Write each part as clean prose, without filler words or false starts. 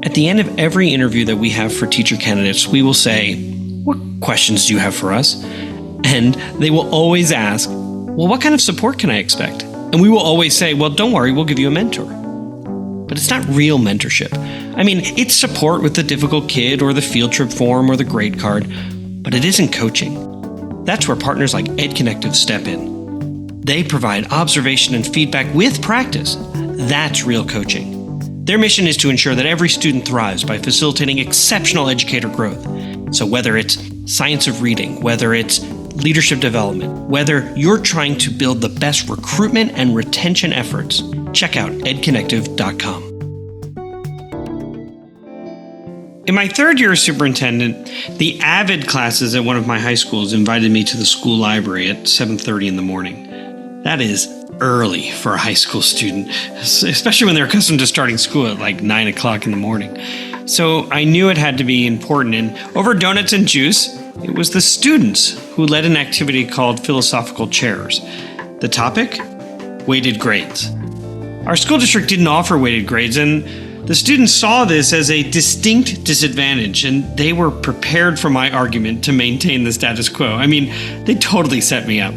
At the end of every interview that we have for teacher candidates, we will say, "What questions do you have for us?" And they will always ask, "Well, what kind of support can I expect?" And we will always say, "Well, don't worry, we'll give you a mentor." But it's not real mentorship. I mean, it's support with the difficult kid or the field trip form or the grade card, but it isn't coaching. That's where partners like EdConnective step in. They provide observation and feedback with practice. That's real coaching. Their mission is to ensure that every student thrives by facilitating exceptional educator growth. So whether it's science of reading, whether it's leadership development, whether you're trying to build the best recruitment and retention efforts, check out edconnective.com. In my third year as superintendent, the AVID classes at one of my high schools invited me to the school library at 7:30 in the morning. That is early for a high school student, especially when they're accustomed to starting school at like 9 o'clock in the morning. So I knew it had to be important, and over donuts and juice, it was the students who led an activity called Philosophical Chairs. The topic? Weighted grades. Our school district didn't offer weighted grades, and the students saw this as a distinct disadvantage, and they were prepared for my argument to maintain the status quo. I mean, they totally set me up.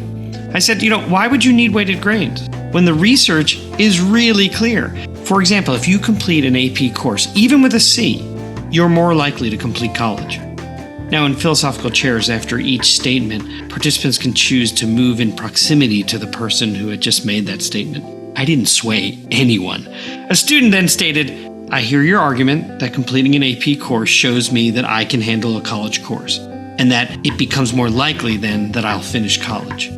I said, why would you need weighted grades when the research is really clear? For example, if you complete an AP course, even with a C, you're more likely to complete college. Now, in Philosophical Chairs, after each statement, participants can choose to move in proximity to the person who had just made that statement. I didn't sway anyone. A student then stated, "I hear your argument that completing an AP course shows me that I can handle a college course, and that it becomes more likely then that I'll finish college."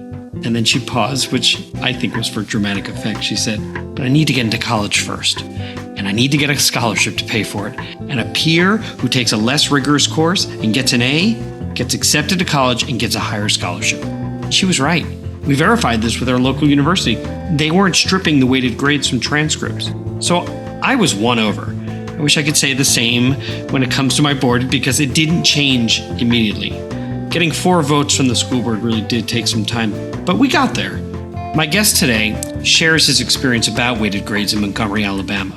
And then she paused, which I think was for dramatic effect. She said, "But I need to get into college first, and I need to get a scholarship to pay for it. And a peer who takes a less rigorous course and gets an A, gets accepted to college and gets a higher scholarship." She was right. We verified this with our local university. They weren't stripping the weighted grades from transcripts. So I was won over. I wish I could say the same when it comes to my board, because it didn't change immediately. Getting 4 votes from the school board really did take some time, but we got there. My guest today shares his experience about weighted grades in Montgomery, Alabama.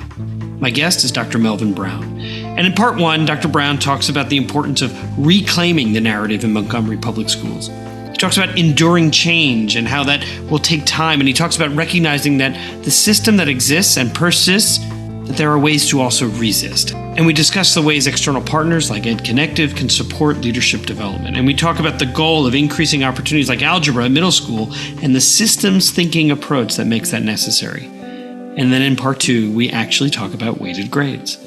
My guest is Dr. Melvin Brown. And in part 1, Dr. Brown talks about the importance of reclaiming the narrative in Montgomery public schools. He talks about enduring change and how that will take time. And he talks about recognizing that the system that exists and persists, that there are ways to also resist. And we discuss the ways external partners like EdConnective can support leadership development. And we talk about the goal of increasing opportunities like algebra in middle school and the systems thinking approach that makes that necessary. And then in part 2, we actually talk about weighted grades,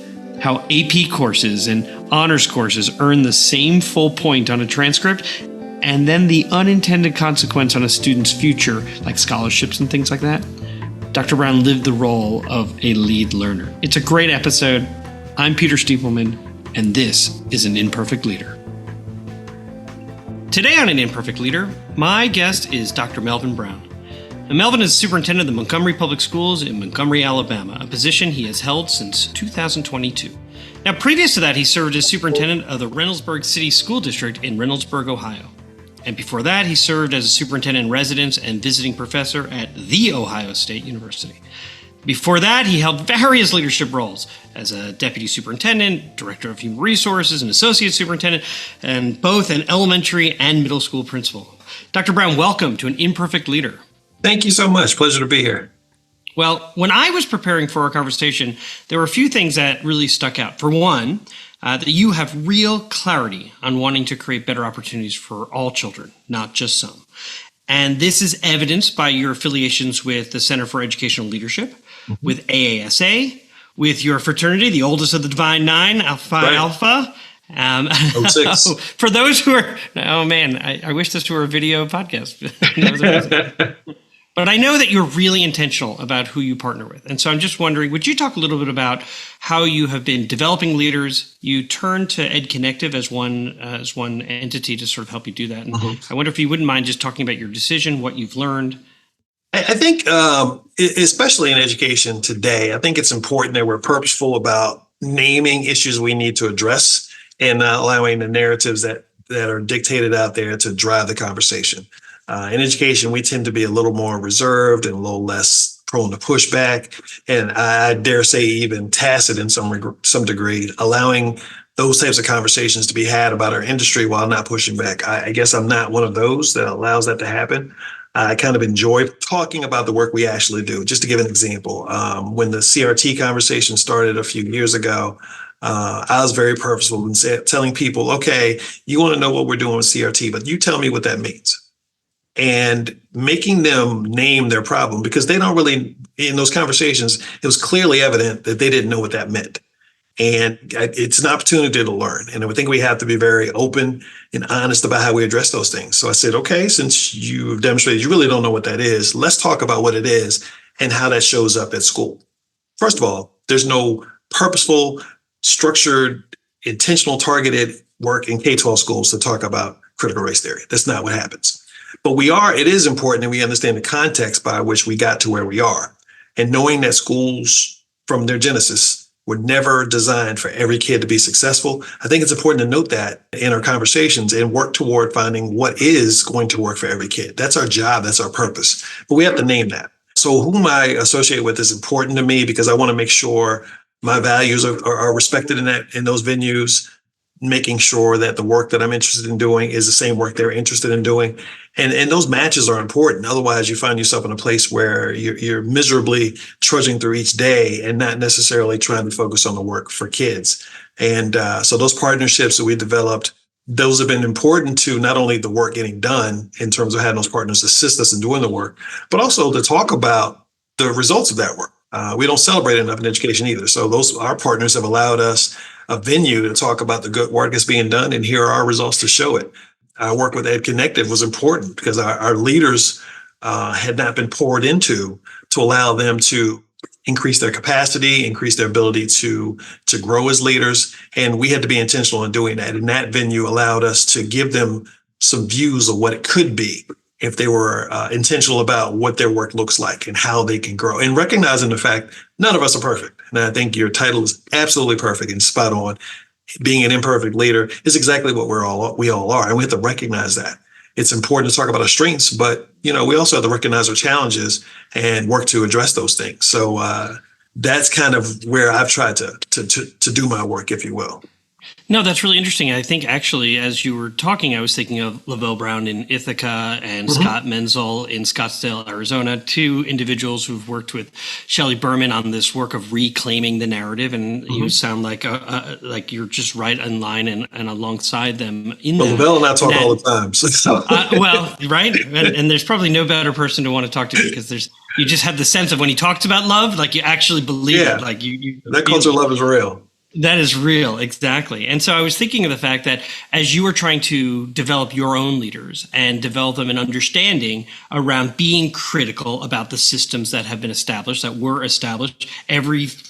how AP courses and honors courses earn the same full point on a transcript, and then the unintended consequence on a student's future, like scholarships and things like that. Dr. Brown lived the role of a lead learner. It's a great episode. I'm Peter Stiepelman, and this is An Imperfect Leader. Today on An Imperfect Leader, my guest is Dr. Melvin Brown. Now, Melvin is superintendent of the Montgomery Public Schools in Montgomery, Alabama, a position he has held since 2022. Now, previous to that, he served as superintendent of the Reynoldsburg City School District in Reynoldsburg, Ohio. And before that, he served as a superintendent in residence and visiting professor at The Ohio State University. Before that, he held various leadership roles as a deputy superintendent, director of human resources, and associate superintendent, and both an elementary and middle school principal. Dr. Brown, welcome to An Imperfect Leader. Thank you so much. Pleasure to be here. Well, when I was preparing for our conversation, there were a few things that really stuck out. For one, that you have real clarity on wanting to create better opportunities for all children, not just some. And this is evidenced by your affiliations with the Center for Educational Leadership, with AASA, with your fraternity, the oldest of the Divine Nine, Alpha Right. Alpha. 06. For those who are, oh man, I wish this were a video podcast. But I know that you're really intentional about who you partner with. And so I'm just wondering, would you talk a little bit about how you have been developing leaders? You turned to EdConnective as one entity to sort of help you do that. And I wonder if you wouldn't mind just talking about your decision, what you've learned. I think, especially in education today, I think it's important that we're purposeful about naming issues we need to address and not allowing the narratives that are dictated out there to drive the conversation. In education, we tend to be a little more reserved and a little less prone to pushback, and I dare say even tacit in some degree, allowing those types of conversations to be had about our industry while not pushing back. I guess I'm not one of those that allows that to happen. I kind of enjoy talking about the work we actually do. Just to give an example, when the CRT conversation started a few years ago, I was very purposeful in telling people, okay, you want to know what we're doing with CRT, but you tell me what that means. And making them name their problem, because they don't really, in those conversations, it was clearly evident that they didn't know what that meant. And it's an opportunity to learn. And I think we have to be very open and honest about how we address those things. So I said, okay, since you've demonstrated you really don't know what that is, let's talk about what it is and how that shows up at school. First of all, there's no purposeful, structured, intentional, targeted work in K-12 schools to talk about critical race theory. That's not what happens. But it is important that we understand the context by which we got to where we are. And knowing that schools from their genesis were never designed for every kid to be successful. I think it's important to note that in our conversations and work toward finding what is going to work for every kid. That's our job. That's our purpose. But we have to name that. So whom I associate with is important to me because I want to make sure my values are respected in those venues, making sure that the work that I'm interested in doing is the same work they're interested in doing. And those matches are important. Otherwise, you find yourself in a place where you're miserably trudging through each day and not necessarily trying to focus on the work for kids. And so those partnerships that we developed, those have been important to not only the work getting done in terms of having those partners assist us in doing the work, but also to talk about the results of that work. We don't celebrate enough in education either. So our partners have allowed us a venue to talk about the good work that's being done, and here are our results to show it. Our work with Ed Connected was important because our leaders had not been poured into to allow them to increase their capacity, increase their ability to grow as leaders. And we had to be intentional in doing that. And that venue allowed us to give them some views of what it could be if they were intentional about what their work looks like and how they can grow, and recognizing the fact none of us are perfect. And I think your title is absolutely perfect and spot on. Being an imperfect leader is exactly what we all are. And we have to recognize that. It's important to talk about our strengths, but we also have to recognize our challenges and work to address those things. So that's kind of where I've tried to do my work, if you will. No, that's really interesting. I think actually, as you were talking, I was thinking of Lavelle Brown in Ithaca and Scott Menzel in Scottsdale, Arizona, two individuals who've worked with Shelley Berman on this work of reclaiming the narrative. And you sound like you're just right in line and alongside them. Lavelle and I talk all the time. So. Well, right. And there's probably no better person to want to talk to because you just have the sense of when he talks about love, like you actually believe it. Like that culture of love is real. That is real, exactly. And so I was thinking of the fact that as you were trying to develop your own leaders and develop them an understanding around being critical about the systems that have been established, that were established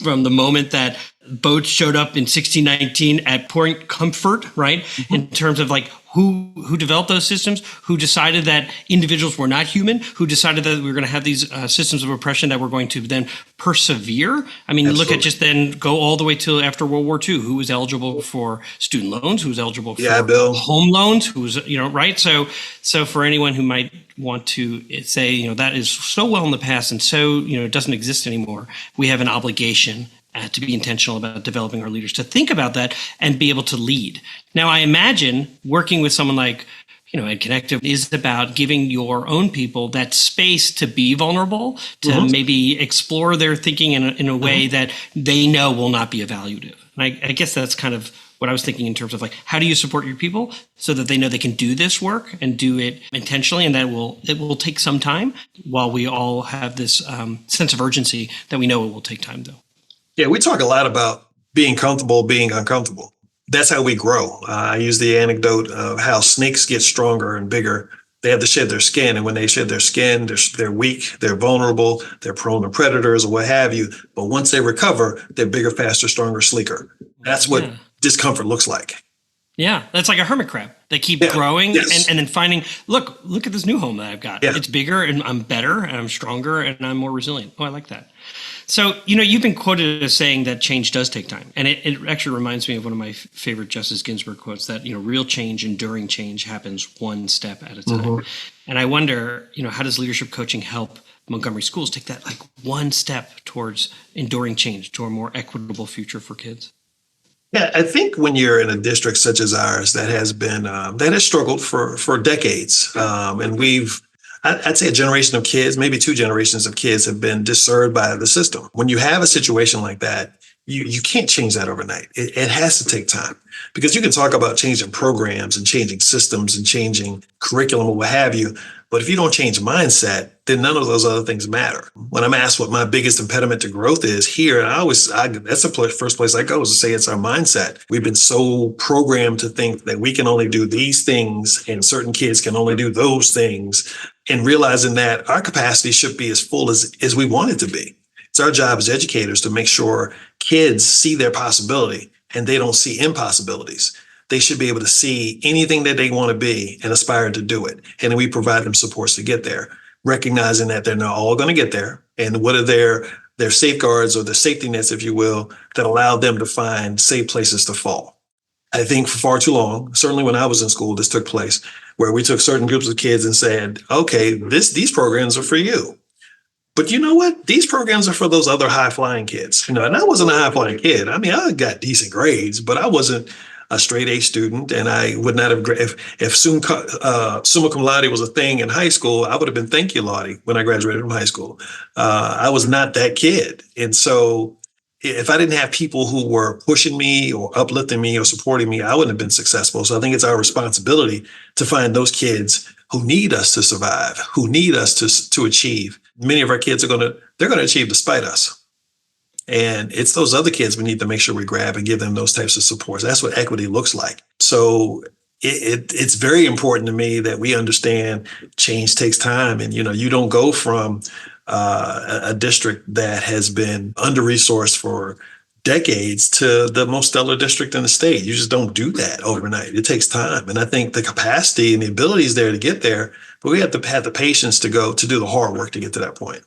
from the moment that boats showed up in 1619 at Point Comfort, right? In terms of like who developed those systems, who decided that individuals were not human, who decided that we were going to have these systems of oppression that were going to then persevere. I mean, look at just then go all the way till after World War II, who was eligible for student loans, who was eligible for home loans, who was, right? So for anyone who might want to say, that is so well in the past and so, it doesn't exist anymore, we have an obligation to be intentional about developing our leaders, to think about that and be able to lead. Now, I imagine working with someone like, Ed Connected is about giving your own people that space to be vulnerable, to maybe explore their thinking in a way that they know will not be evaluative. And I guess that's kind of what I was thinking in terms of like, how do you support your people so that they know they can do this work and do it intentionally, and that it will take some time, while we all have this sense of urgency that we know it will take time, though. Yeah, we talk a lot about being comfortable, being uncomfortable. That's how we grow. I use the anecdote of how snakes get stronger and bigger. They have to shed their skin. And when they shed their skin, they're weak, they're vulnerable, they're prone to predators or what have you. But once they recover, they're bigger, faster, stronger, sleeker. That's what discomfort looks like. Yeah, that's like a hermit crab. They keep growing and then finding, look at this new home that I've got. Yeah. It's bigger and I'm better and I'm stronger and I'm more resilient. Oh, I like that. So, you've been quoted as saying that change does take time. And it actually reminds me of one of my favorite Justice Ginsburg quotes that, real change, enduring change happens one step at a time. And I wonder, how does leadership coaching help Montgomery schools take that like one step towards enduring change to a more equitable future for kids? Yeah, I think when you're in a district such as ours that has been that has struggled for decades, and I'd say a generation of kids, maybe two generations of kids, have been disserved by the system. When you have a situation like that, you can't change that overnight. It has to take time, because you can talk about changing programs and changing systems and changing curriculum or what have you, but if you don't change mindset, then none of those other things matter. When I'm asked what my biggest impediment to growth is here, and that's the first place I go, is to say it's our mindset. We've been so programmed to think that we can only do these things and certain kids can only do those things, and realizing that our capacity should be as full as we want it to be. It's our job as educators to make sure kids see their possibility and they don't see impossibilities. They should be able to see anything that they want to be and aspire to do it. And then we provide them supports to get there, recognizing that they're not all going to get there. And what are their safeguards or the safety nets, if you will, that allow them to find safe places to fall. I think for far too long, certainly when I was in school, this took place where we took certain groups of kids and said, okay, these programs are for you. But you know what? These programs are for those other high flying kids. And I wasn't a high flying kid. I mean, I got decent grades, but I wasn't a straight A student, and I would not have, if summa cum laude was a thing in high school, I would have been thank you laude when I graduated from high school. I was not that kid. And so if I didn't have people who were pushing me or uplifting me or supporting me, I wouldn't have been successful. So I think it's our responsibility to find those kids who need us to survive, who need us to achieve. Many of our kids they're going to achieve despite us. And it's those other kids we need to make sure we grab and give them those types of supports. That's what equity looks like. So it's very important to me that we understand change takes time. And, you don't go from a district that has been under-resourced for decades to the most stellar district in the state. You just don't do that overnight. It takes time. And I think the capacity and the ability is there to get there, but we have to have the patience to do the hard work to get to that point.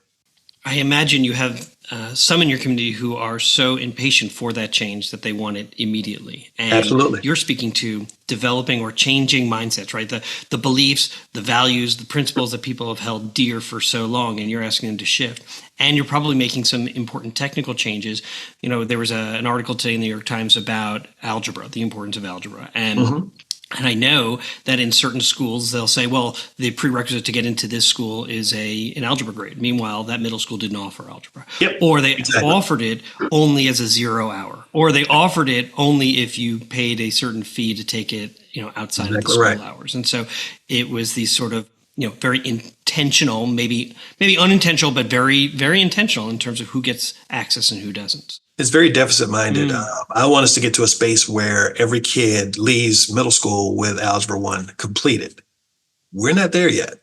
I imagine you have some in your community who are so impatient for that change that they want it immediately. And absolutely. You're speaking to developing or changing mindsets, right? The beliefs, the values, the principles that people have held dear for so long, and you're asking them to shift. And you're probably making some important technical changes. There was an article today in the New York Times about algebra, the importance of algebra. And I know that in certain schools, they'll say, well, the prerequisite to get into this school is an algebra grade. Meanwhile, that middle school didn't offer algebra. Yep, or they exactly. offered it only as a 0 hour. Or they offered it only if you paid a certain fee to take it, outside of the school hours. And so it was these sort of, very intentional, maybe unintentional, but very, very intentional in terms of who gets access and who doesn't. It's very deficit minded. I want us to get to a space where every kid leaves middle school with Algebra 1 completed. We're not there yet.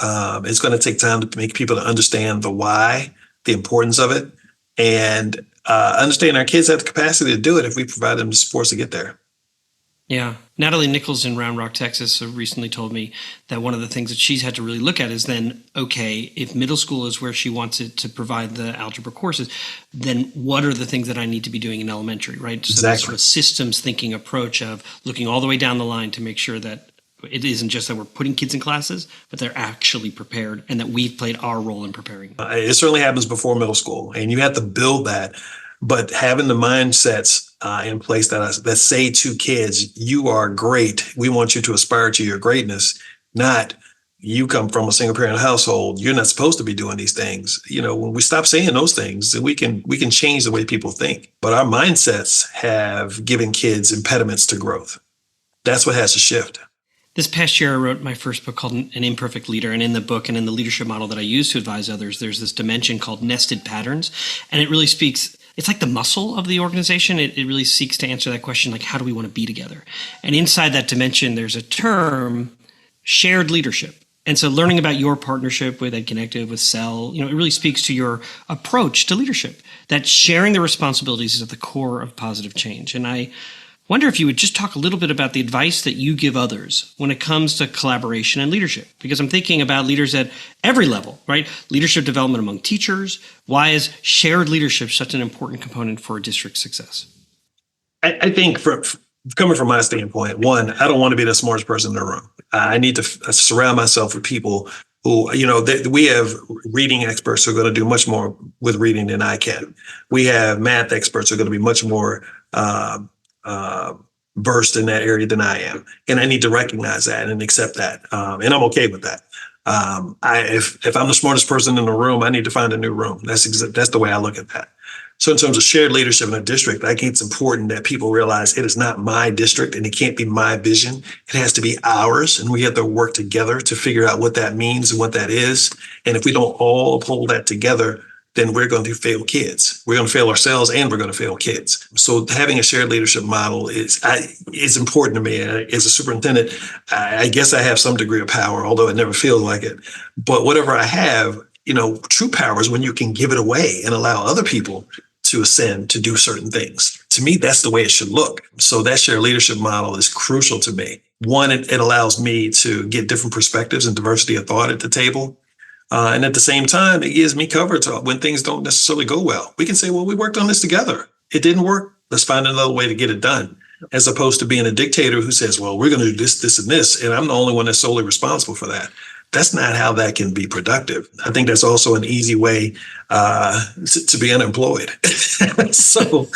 It's going to take time to make people to understand the why, the importance of it, and understand our kids have the capacity to do it if we provide them the supports to get there. Yeah. Natalie Nichols in Round Rock, Texas, recently told me that one of the things that she's had to really look at is then, okay, if middle school is where she wants it to provide the algebra courses, then what are the things that I need to be doing in elementary, right? Exactly. So this sort of systems thinking approach of looking all the way down the line to make sure that it isn't just that we're putting kids in classes, but they're actually prepared and that we've played our role in preparing them. It certainly happens before middle school, and you have to build that. But having the mindsets in place that say to kids, you are great. We want you to aspire to your greatness, not you come from a single parent household. You're not supposed to be doing these things. When we stop saying those things, we can change the way people think. But our mindsets have given kids impediments to growth. That's what has to shift. This past year, I wrote my first book called An Imperfect Leader. And in the book and in the leadership model that I use to advise others, there's this dimension called nested patterns. And it really speaks, it's like the muscle of the organization. It really seeks to answer that question, like, how do we want to be together? And inside that dimension, there's a term, shared leadership. And so learning about your partnership with EdConnected, with Cell, it really speaks to your approach to leadership, that sharing the responsibilities is at the core of positive change. And I wonder if you would just talk a little bit about the advice that you give others when it comes to collaboration and leadership, because I'm thinking about leaders at every level, right? Leadership development among teachers. Why is shared leadership such an important component for a district's success? I think coming from my standpoint, one, I don't want to be the smartest person in the room. I need to surround myself with people who, we have reading experts who are going to do much more with reading than I can. We have math experts who are going to be much more versed in that area than I am. And I need to recognize that and accept that. And I'm okay with that. If I'm the smartest person in the room, I need to find a new room. That's the way I look at that. So in terms of shared leadership in a district, I think it's important that people realize it is not my district and it can't be my vision. It has to be ours. And we have to work together to figure out what that means and what that is. And if we don't all uphold that together, then we're going to fail kids. We're going to fail ourselves and we're going to fail kids. So having a shared leadership model is important to me. As a superintendent, I guess I have some degree of power, although it never feels like it. But whatever I have, true power is when you can give it away and allow other people to ascend to do certain things. To me, that's the way it should look. So that shared leadership model is crucial to me. One, it allows me to get different perspectives and diversity of thought at the table. And at the same time, it gives me cover to when things don't necessarily go well. We can say, well, we worked on this together. It didn't work. Let's find another way to get it done. As opposed to being a dictator who says, well, we're going to do this, this, and this, and I'm the only one that's solely responsible for that. That's not how that can be productive. I think that's also an easy way to be unemployed. So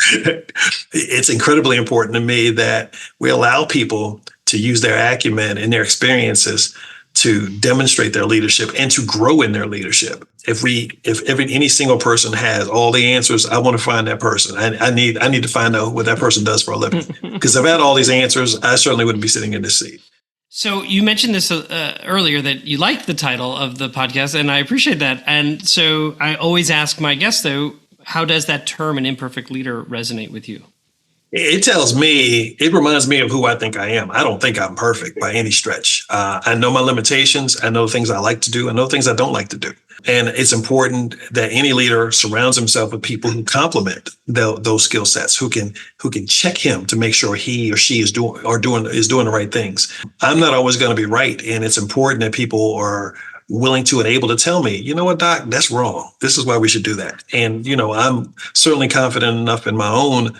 it's incredibly important to me that we allow people to use their acumen and their experiences to demonstrate their leadership and to grow in their leadership. If any single person has all the answers, I want to find that person. I need to find out what that person does for a living. Because if I had all these answers, I certainly wouldn't be sitting in this seat. So you mentioned this earlier, that you liked the title of the podcast, and I appreciate that. And so I always ask my guests, though, how does that term, an imperfect leader, resonate with you? It reminds me of who I think I am. I don't think I'm perfect by any stretch. I know my limitations. I know things I like to do. I know things I don't like to do. And it's important that any leader surrounds himself with people who complement those skill sets, who can check him to make sure he or she is doing the right things. I'm not always going to be right. And it's important that people are willing to and able to tell me, you know what, Doc, that's wrong. This is why we should do that. And, I'm certainly confident enough in my own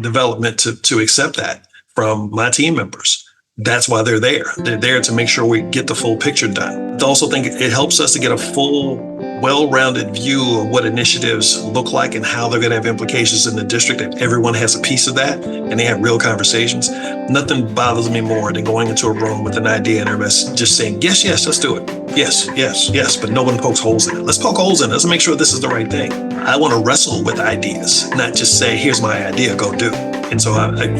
development to accept that from my team members. That's why they're there. They're there to make sure we get the full picture done. I also think it helps us to get a full, well-rounded view of what initiatives look like and how they're going to have implications in the district, and everyone has a piece of that and they have real conversations. Nothing bothers me more than going into a room with an idea and everybody's just saying, yes, let's do it. Yes, but no one pokes holes in it. Let's poke holes in it. Let's make sure this is the right thing. I want to wrestle with ideas, not just say, here's my idea, go do. And so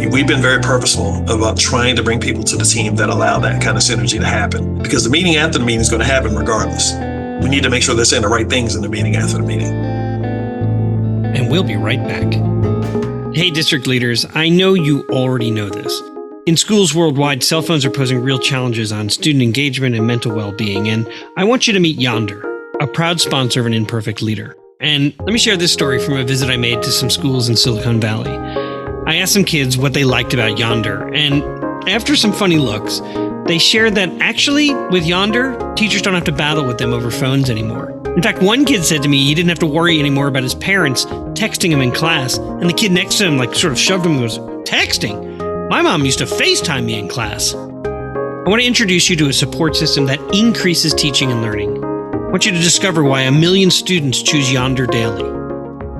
we've been very purposeful about trying to bring people to the team that allow that kind of synergy to happen, because the meeting after the meeting is going to happen regardless. We need to make sure they're saying the right things in the meeting after the meeting. And we'll be right back. Hey, district leaders, I know you already know this. In schools worldwide, cell phones are posing real challenges on student engagement and mental well-being, and I want you to meet Yonder, a proud sponsor of An Imperfect Leader. And let me share this story from a visit I made to some schools in Silicon Valley. I asked some kids what they liked about Yonder, and after some funny looks, they shared that actually, with Yonder, teachers don't have to battle with them over phones anymore. In fact, one kid said to me he didn't have to worry anymore about his parents texting him in class, and the kid next to him sort of shoved him and goes, "Texting? My mom used to FaceTime me in class." I want to introduce you to a support system that increases teaching and learning. I want you to discover why 1 million students choose Yonder daily.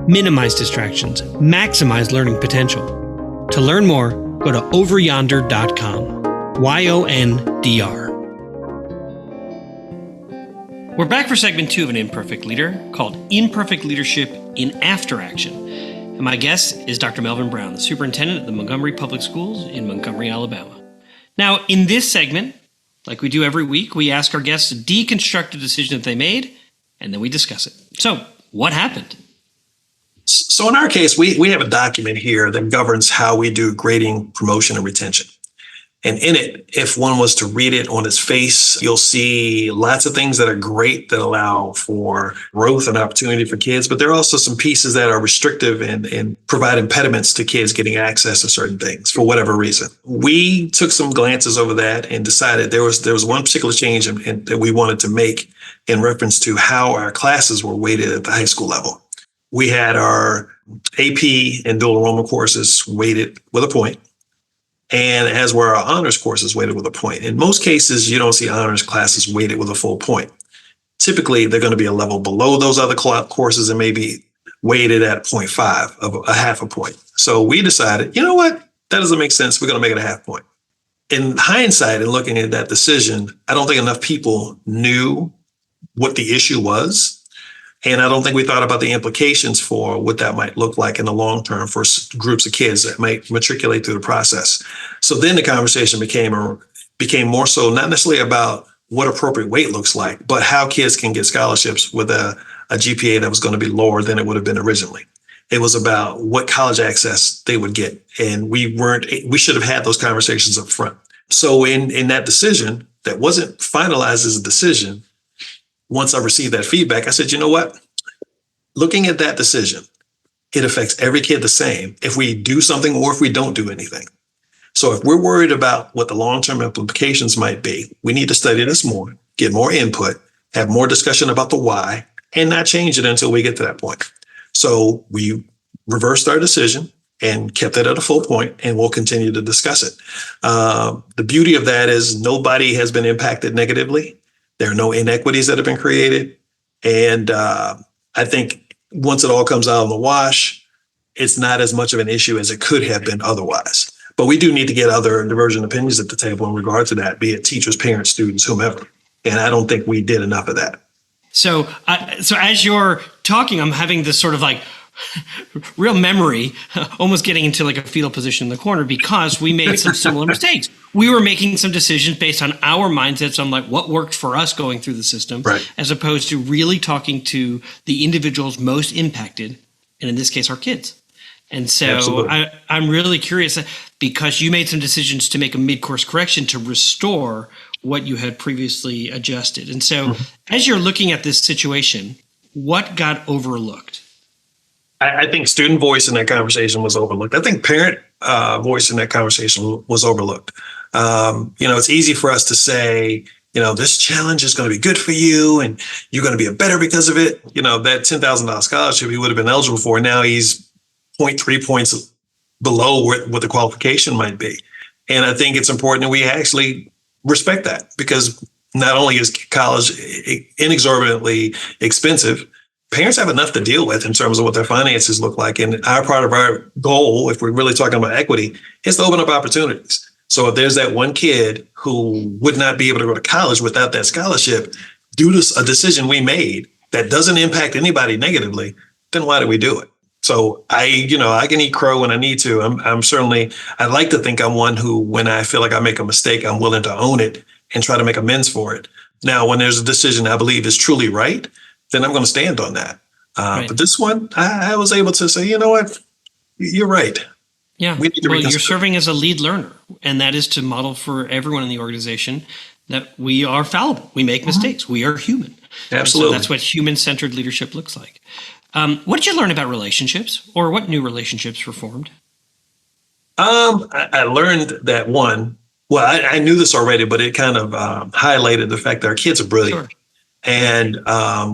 Minimize distractions, maximize learning potential. To learn more, go to overyonder.com. YONDR. We're back for segment 2 of An Imperfect Leader, called Imperfect Leadership in After Action. And my guest is Dr. Melvin Brown, the superintendent of the Montgomery Public Schools in Montgomery, Alabama. Now, in this segment, like we do every week, we ask our guests to deconstruct a decision that they made, and then we discuss it. So, what happened? So in our case, we have a document here that governs how we do grading, promotion, and retention. And in it, if one was to read it on its face, you'll see lots of things that are great that allow for growth and opportunity for kids. But there are also some pieces that are restrictive and provide impediments to kids getting access to certain things for whatever reason. We took some glances over that and decided there was one particular change that we wanted to make in reference to how our classes were weighted at the high school level. We had our AP and dual enrollment courses weighted with a point, and as were our honors courses weighted with a point. In most cases, you don't see honors classes weighted with a full point. typically they're going to be a level below those other courses and maybe weighted at 0.5 of a half a point. So we decided, you know what? That doesn't make sense. We're going to make it a half point. In hindsight and looking at that decision, I don't think enough people knew what the issue was. And I don't think we thought about the implications for what that might look like in the long term for groups of kids that might matriculate through the process. So then the conversation became more so not necessarily about what appropriate weight looks like, but how kids can get scholarships with a GPA that was going to be lower than it would have been originally. It was about what college access they would get. And we should have had those conversations up front. So in that decision that wasn't finalized as a decision, once I received that feedback, I said, you know what? Looking at that decision, it affects every kid the same if we do something or if we don't do anything. So if we're worried about what the long-term implications might be, we need to study this more, get more input, have more discussion about the why, and not change it until we get to that point. So we reversed our decision and kept it at a full point, and we'll continue to discuss it. The beauty of that is nobody has been impacted negatively. There are no inequities that have been created. And I think once it all comes out in the wash, it's not as much of an issue as it could have been otherwise. But we do need to get other divergent opinions at the table in regard to that, be it teachers, parents, students, whomever. And I don't think we did enough of that. So as you're talking, I'm having this sort of like real memory, almost getting into like a fetal position in the corner because we made some similar mistakes. We were making some decisions based on our mindsets on like what worked for us going through the system, right, as opposed to really talking to the individuals most impacted, and in this case, our kids. And so I'm really curious because you made some decisions to make a mid-course correction to restore what you had previously adjusted. And so as you're looking at this situation, what got overlooked? I think student voice in that conversation was overlooked. I think parent voice in that conversation was overlooked. It's easy for us to say, this challenge is going to be good for you and you're going to be better because of it. That $10,000 scholarship he would have been eligible for. Now he's 0.3 points below what the qualification might be. And I think it's important that we actually respect that because not only is college inexorbitantly expensive, parents have enough to deal with in terms of what their finances look like. And part of our goal, if we're really talking about equity, is to open up opportunities. So if there's that one kid who would not be able to go to college without that scholarship due to a decision we made that doesn't impact anybody negatively, then why do we do it? So I can eat crow when I need to. I like to think I'm one who, when I feel like I make a mistake, I'm willing to own it and try to make amends for it. Now, when there's a decision I believe is truly right, then I'm going to stand on that. Right. But this one, I was able to say, you know what, you're right. Yeah. Well, you're serving as a lead learner, and that is to model for everyone in the organization that we are fallible. We make mistakes. We are human. Absolutely. So that's what human-centered leadership looks like. What did you learn about relationships, or what new relationships were formed? I learned that I knew this already, but it kind of highlighted the fact that our kids are brilliant. Sure. And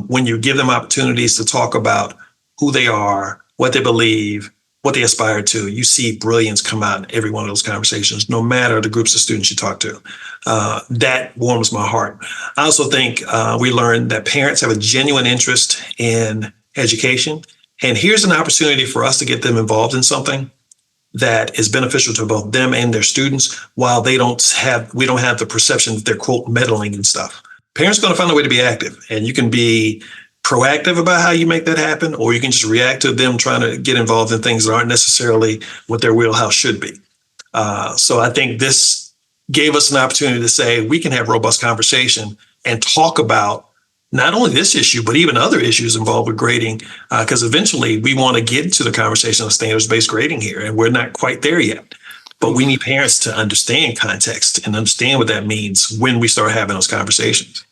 when you give them opportunities to talk about who they are, what they believe, what they aspire to, you see brilliance come out in every one of those conversations, no matter the groups of students you talk to. That warms my heart. I also think we learned that parents have a genuine interest in education. And here's an opportunity for us to get them involved in something that is beneficial to both them and their students, while we don't have the perception that they're, quote, meddling and stuff. Parents are going to find a way to be active, and you can be proactive about how you make that happen, or you can just react to them trying to get involved in things that aren't necessarily what their wheelhouse should be. So I think this gave us an opportunity to say we can have robust conversation and talk about not only this issue, but even other issues involved with grading, because eventually we want to get to the conversation of standards-based grading here, and we're not quite there yet. But we need parents to understand context and understand what that means when we start having those conversations.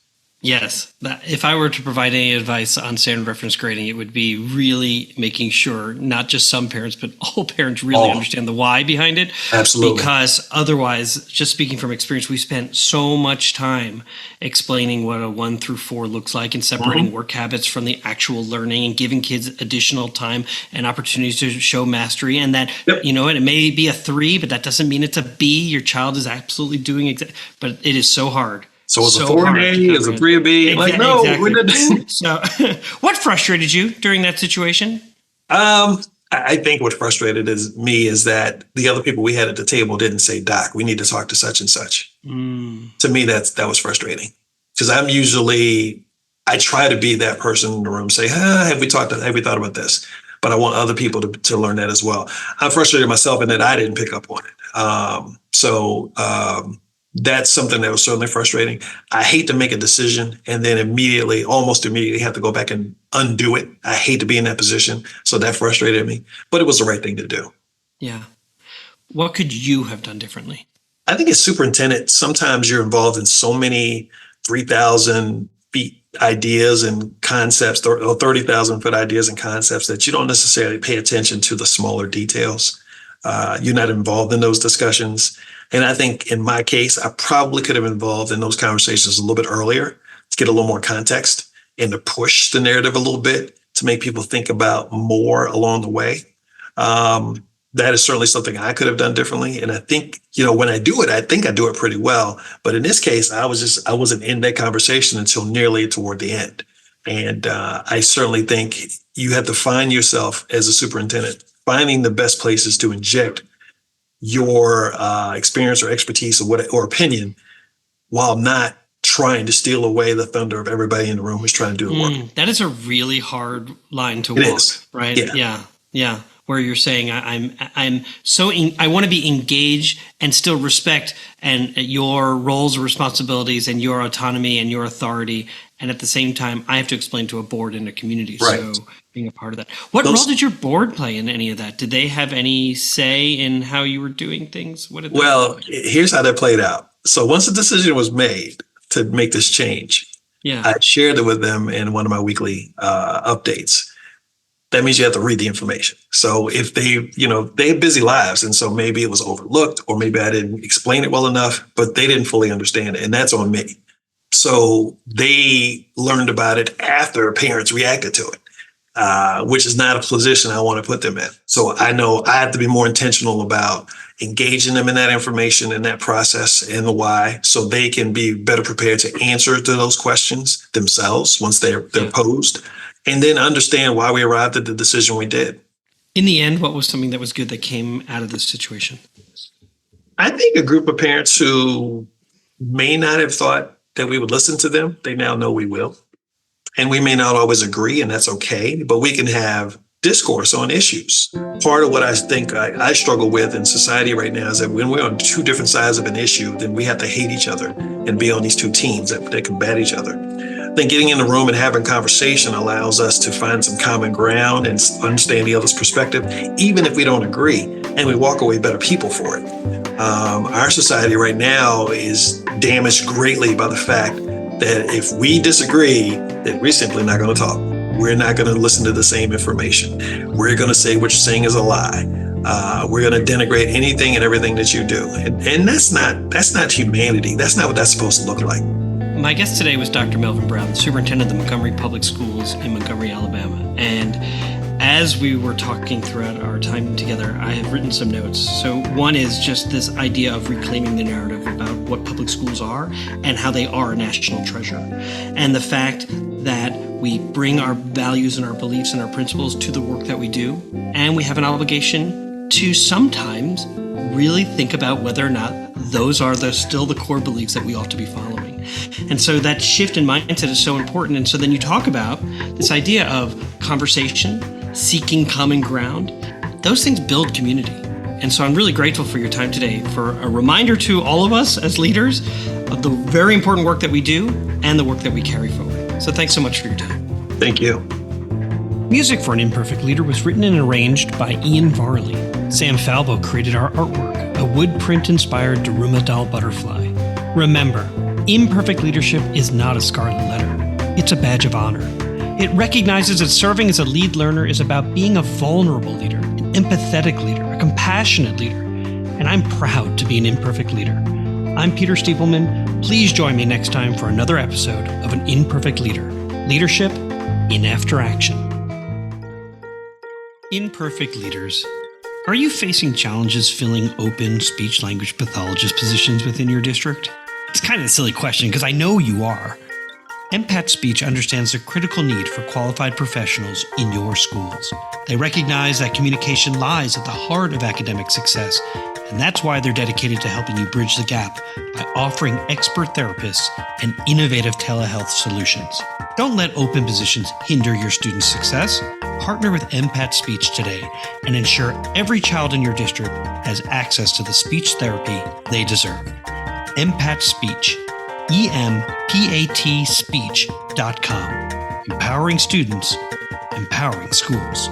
Yes. If I were to provide any advice on standard reference grading, it would be really making sure not just some parents, but all parents really understand the why behind it. Absolutely. Because otherwise, just speaking from experience, we spent so much time explaining what a 1 through 4 looks like and separating work habits from the actual learning and giving kids additional time and opportunities to show mastery. And that, it may be a 3, but that doesn't mean it's a B. Your child is absolutely doing but it is so hard. So it's a So 4 a hard to day, it's a comprehend. 3 a B. Like, no, Exactly. we're not. So, what frustrated you during that situation? I think what frustrated me is that the other people we had at the table didn't say, Doc, we need to talk to such and such. To me, that was frustrating because I try to be that person in the room, say, have we thought about this? But I want other people to learn that as well. I'm frustrated myself in that I didn't pick up on it. That's something that was certainly frustrating. I hate to make a decision and then almost immediately have to go back and undo it. I hate to be in that position. So that frustrated me, but it was the right thing to do. Yeah. What could you have done differently? I think as superintendent, sometimes you're involved in so many 3,000 feet ideas and concepts or 30,000 foot ideas and concepts that you don't necessarily pay attention to the smaller details. You're not involved in those discussions. And I think in my case, I probably could have been involved in those conversations a little bit earlier to get a little more context and to push the narrative a little bit to make people think about more along the way. That is certainly something I could have done differently. And I think, when I do it, I think I do it pretty well. But in this case, I wasn't in that conversation until nearly toward the end. And I certainly think you have to find yourself as a superintendent, finding the best places to inject your experience or expertise or opinion while not trying to steal away the thunder of everybody in the room who's trying to do the work. That is a really hard line to walk, right? Yeah. Where you're saying I want to be engaged and still respect and your roles and responsibilities and your autonomy and your authority, and at the same time I have to explain to a board and a community. Right. So being a part of that. What role did your board play in any of that? Did they have any say in how you were doing things? Here's how that played out. So once the decision was made to make this change, I shared it with them in one of my weekly updates. That means you have to read the information. So if they have busy lives, and so maybe it was overlooked, or maybe I didn't explain it well enough, but they didn't fully understand it, and that's on me. So they learned about it after parents reacted to it, which is not a position I want to put them in. So I know I have to be more intentional about engaging them in that information and that process and the why, so they can be better prepared to answer to those questions themselves once they're posed. And then understand why we arrived at the decision we did. In the end, what was something that was good that came out of this situation? I think a group of parents who may not have thought that we would listen to them, they now know we will. And we may not always agree, and that's okay, but we can have discourse on issues. Part of what I think I struggle with in society right now is that when we're on two different sides of an issue, then we have to hate each other and be on these two teams that combat each other. I think getting in the room and having conversation allows us to find some common ground and understand the other's perspective, even if we don't agree, and we walk away better people for it. Our society right now is damaged greatly by the fact that if we disagree, that we're simply not going to talk. We're not going to listen to the same information. We're going to say what you're saying is a lie. We're going to denigrate anything and everything that you do. And that's not humanity. That's not what that's supposed to look like. My guest today was Dr. Melvin Brown, superintendent of the Montgomery Public Schools in Montgomery, Alabama. And as we were talking throughout our time together, I have written some notes. So one is just this idea of reclaiming the narrative about what public schools are and how they are a national treasure. And the fact that we bring our values and our beliefs and our principles to the work that we do. And we have an obligation to sometimes really think about whether or not those are still the core beliefs that we ought to be following. And so that shift in mindset is so important. And so then you talk about this idea of conversation, seeking common ground. Those things build community. And so I'm really grateful for your time today, for a reminder to all of us as leaders of the very important work that we do and the work that we carry forward. So thanks so much for your time. Thank you. Music for An Imperfect Leader was written and arranged by Ian Varley. Sam Falbo created our artwork, a wood print-inspired Daruma doll butterfly. Remember, imperfect leadership is not a scarlet letter. It's a badge of honor. It recognizes that serving as a lead learner is about being a vulnerable leader, an empathetic leader, a compassionate leader. And I'm proud to be an imperfect leader. I'm Peter Stiepelman. Please join me next time for another episode of An Imperfect Leader. Leadership in After Action. Imperfect leaders. Are you facing challenges filling open speech-language pathologist positions within your district? It's kind of a silly question because I know you are. MPAT Speech understands the critical need for qualified professionals in your schools. They recognize that communication lies at the heart of academic success, and that's why they're dedicated to helping you bridge the gap by offering expert therapists and innovative telehealth solutions. Don't let open positions hinder your students' success. Partner with MPAT Speech today and ensure every child in your district has access to the speech therapy they deserve. MPAT Speech, EMPAT Speech.com. Empowering students, empowering schools.